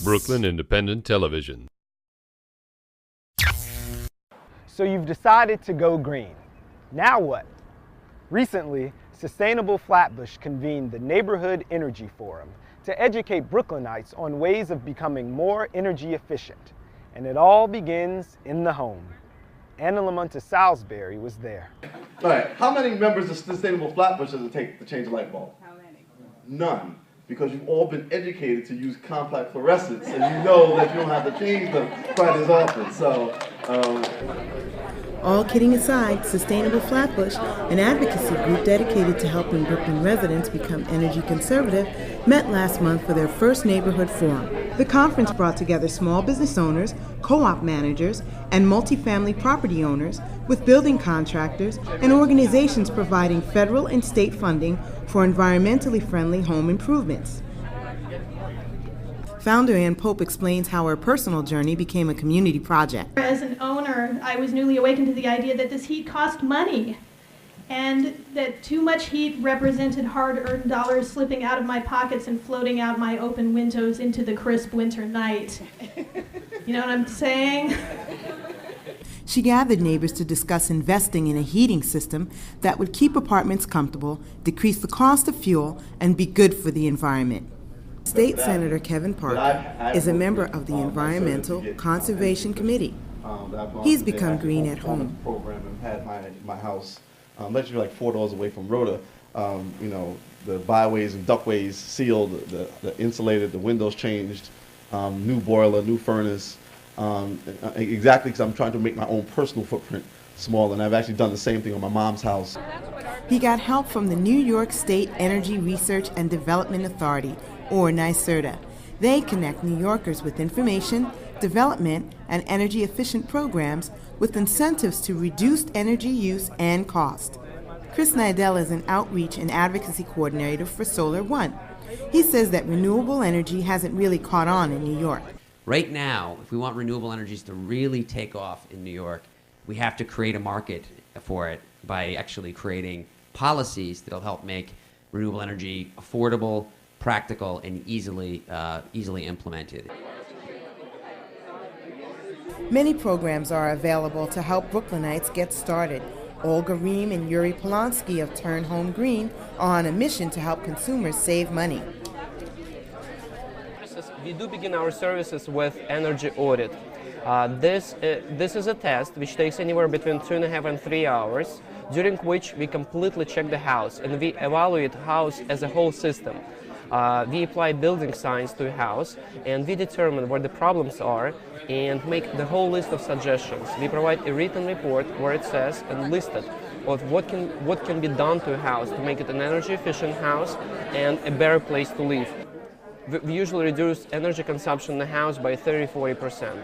Brooklyn Independent Television. So you've decided to go green. Now what? Recently, Sustainable Flatbush convened the Neighborhood Energy Forum to educate Brooklynites on ways of becoming more energy efficient. And it all begins in the home. Anna Lamonta Salisbury was there. All right, how many members of Sustainable Flatbush does it take to change a light bulb? How many? None. Because you've all been educated to use compact fluorescents, and you know that you don't have to change them quite as often. So, All kidding aside, Sustainable Flatbush, an advocacy group dedicated to helping Brooklyn residents become energy conservative, met last month for their first neighborhood forum. The conference brought together small business owners, co-op managers, and multifamily property owners with building contractors and organizations providing federal and state funding for environmentally friendly home improvements. Founder Ann Pope explains how her personal journey became a community project. As an owner, I was newly awakened to the idea that this heat cost money and that too much heat represented hard-earned dollars slipping out of my pockets and floating out my open windows into the crisp winter night. You know what I'm saying? She gathered neighbors to discuss investing in a heating system that would keep apartments comfortable, decrease the cost of fuel, and be good for the environment. State Senator Kevin Parker is a member of the Environmental Conservation Committee. He's become green at home. Program and had my house literally like 4 doors away from Rhoda. You know, the byways and ductways sealed, the insulated, the windows changed, new boiler, new furnace. Exactly because I'm trying to make my own personal footprint small, and I've actually done the same thing on my mom's house. He got help from the New York State Energy Research and Development Authority, or NYSERDA. They connect New Yorkers with information, development, and energy-efficient programs with incentives to reduced energy use and cost. Chris Nidell is an outreach and advocacy coordinator for Solar One. He says that renewable energy hasn't really caught on in New York. Right now, if we want renewable energies to really take off in New York, we have to create a market for it by actually creating policies that'll help make renewable energy affordable, practical, and easily implemented. Many programs are available to help Brooklynites get started. Olga Ream and Yuri Polonsky of Turn Home Green are on a mission to help consumers save money. We do begin our services with energy audit. This is a test which takes anywhere between 2.5 and 3 hours, during which we completely check the house and we evaluate the house as a whole system. We apply building science to a house and we determine where the problems are and make the whole list of suggestions. We provide a written report where it says and listed of what can be done to a house to make it an energy efficient house and a better place to live. We usually reduce energy consumption in the house by 30–40%.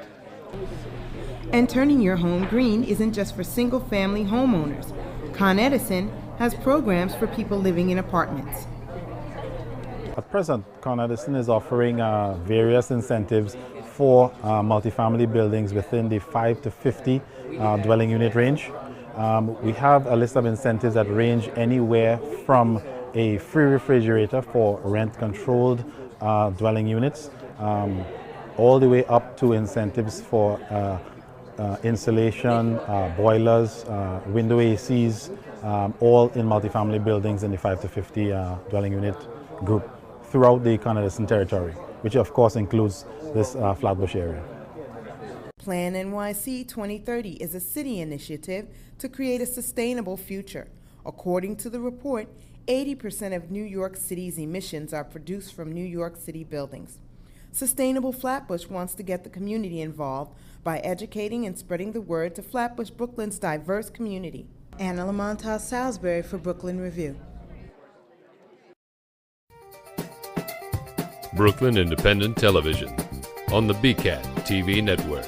And turning your home green isn't just for single-family homeowners. Con Edison has programs for people living in apartments. At present, Con Edison is offering various incentives for multifamily buildings within the 5 to 50 dwelling unit range. We have a list of incentives that range anywhere from a free refrigerator for rent-controlled dwelling units, all the way up to incentives for insulation, boilers, window ACs, all in multifamily buildings in the 5 to 50 dwelling unit group throughout the Con Edison territory, which of course includes this Flatbush area. Plan NYC 2030 is a city initiative to create a sustainable future. According to the report, 80% of New York City's emissions are produced from New York City buildings. Sustainable Flatbush wants to get the community involved by educating and spreading the word to Flatbush, Brooklyn's diverse community. Anna Lamonta Salisbury for Brooklyn Review. Brooklyn Independent Television on the BCAT TV network.